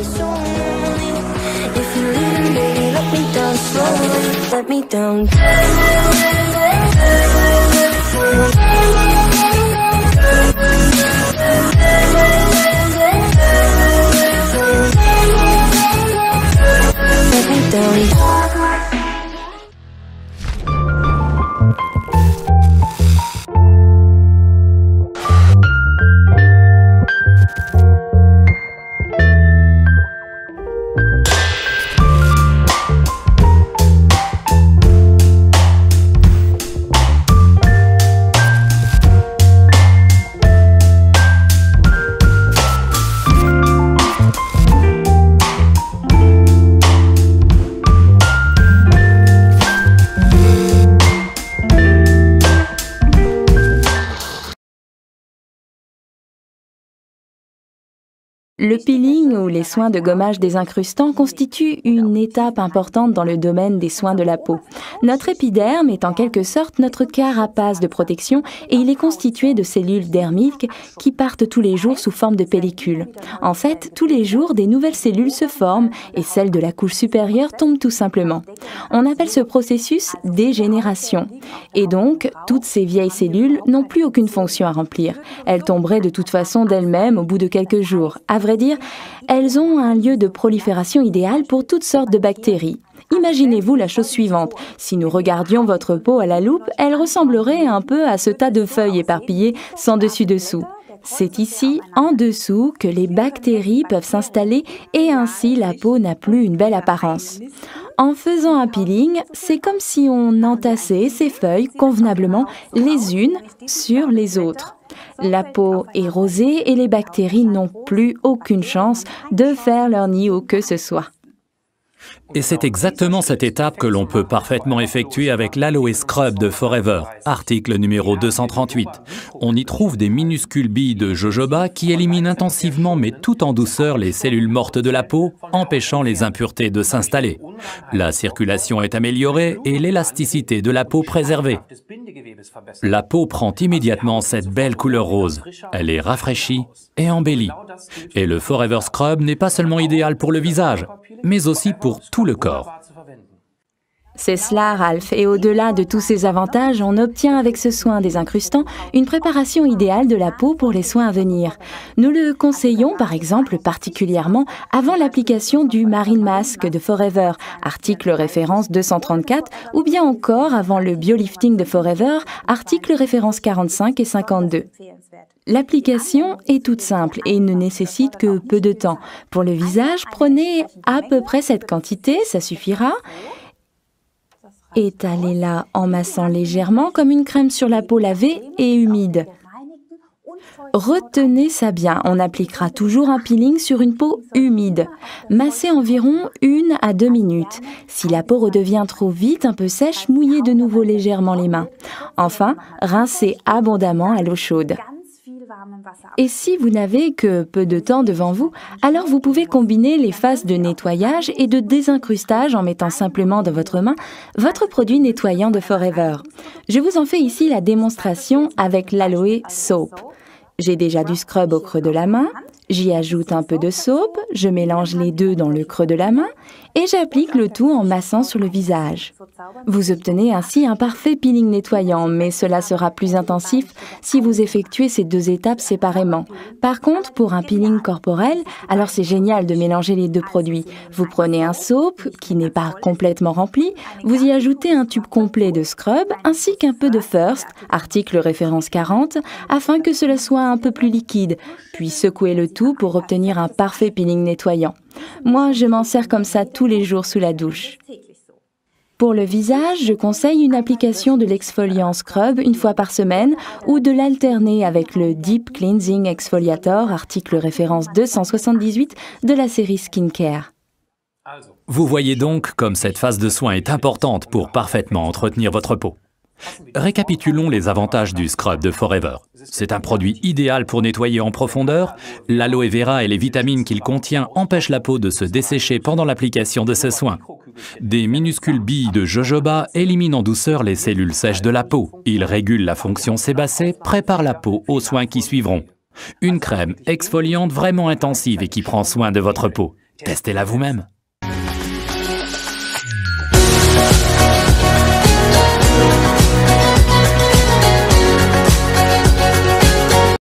so lonely. If you're leaving, baby, let me down slowly. Let me down. Let me down. Le peeling ou les soins de gommage désincrustants constituent une étape importante dans le domaine des soins de la peau. Notre épiderme est en quelque sorte notre carapace de protection et il est constitué de cellules dermiques qui partent tous les jours sous forme de pellicule. En fait, tous les jours, des nouvelles cellules se forment et celles de la couche supérieure tombent tout simplement. On appelle ce processus dégénération. Et donc, toutes ces vieilles cellules n'ont plus aucune fonction à remplir. Elles tomberaient de toute façon d'elles-mêmes au bout de quelques jours. À vrai dire, elles ont un lieu de prolifération idéal pour toutes sortes de bactéries. Imaginez-vous la chose suivante. Si nous regardions votre peau à la loupe, elle ressemblerait un peu à ce tas de feuilles éparpillées sans dessus-dessous. C'est ici, en dessous, que les bactéries peuvent s'installer et ainsi la peau n'a plus une belle apparence. En faisant un peeling, c'est comme si on entassait ces feuilles convenablement les unes sur les autres. La peau est rosée et les bactéries n'ont plus aucune chance de faire leur nid où que ce soit. Et c'est exactement cette étape que l'on peut parfaitement effectuer avec l'Aloe Scrub de Forever, article numéro 238. On y trouve des minuscules billes de jojoba qui éliminent intensivement mais tout en douceur les cellules mortes de la peau, empêchant les impuretés de s'installer. La circulation est améliorée et l'élasticité de la peau préservée. La peau prend immédiatement cette belle couleur rose. Elle est rafraîchie et embellie. Et le Forever Scrub n'est pas seulement idéal pour le visage, mais aussi pour tout le corps. C'est cela, Ralph, et au-delà de tous ces avantages, on obtient avec ce soin désincrustant une préparation idéale de la peau pour les soins à venir. Nous le conseillons, par exemple, particulièrement avant l'application du Marine Mask de Forever, article référence 234, ou bien encore avant le Biolifting de Forever, article référence 45 et 52. L'application est toute simple et ne nécessite que peu de temps. Pour le visage, prenez à peu près cette quantité, ça suffira. Étalez-la en massant légèrement comme une crème sur la peau lavée et humide. Retenez ça bien, on appliquera toujours un peeling sur une peau humide. Massez environ 1 à 2 minutes. Si la peau redevient trop vite un peu sèche, mouillez de nouveau légèrement les mains. Enfin, rincez abondamment à l'eau chaude. Et si vous n'avez que peu de temps devant vous, alors vous pouvez combiner les phases de nettoyage et de désincrustage en mettant simplement dans votre main votre produit nettoyant de Forever. Je vous en fais ici la démonstration avec l'Aloe Soap. J'ai déjà du scrub au creux de la main, j'y ajoute un peu de soap, je mélange les deux dans le creux de la main et j'applique le tout en massant sur le visage. Vous obtenez ainsi un parfait peeling nettoyant, mais cela sera plus intensif si vous effectuez ces deux étapes séparément. Par contre, pour un peeling corporel, alors c'est génial de mélanger les deux produits. Vous prenez un soap qui n'est pas complètement rempli, vous y ajoutez un tube complet de scrub ainsi qu'un peu de First, article référence 40, afin que cela soit un peu plus liquide, puis secouez le tout pour obtenir un parfait peeling nettoyant. Moi, je m'en sers comme ça tous les jours sous la douche. Pour le visage, je conseille une application de l'exfoliant scrub une fois par semaine ou de l'alterner avec le Deep Cleansing Exfoliator, article référence 278 de la série Skincare. Vous voyez donc comme cette phase de soin est importante pour parfaitement entretenir votre peau. Récapitulons les avantages du scrub de Forever. C'est un produit idéal pour nettoyer en profondeur. L'aloe vera et les vitamines qu'il contient empêchent la peau de se dessécher pendant l'application de ce soin. Des minuscules billes de jojoba éliminent en douceur les cellules sèches de la peau. Ils régulent la fonction sébacée, préparent la peau aux soins qui suivront. Une crème exfoliante vraiment intensive et qui prend soin de votre peau. Testez-la vous-même.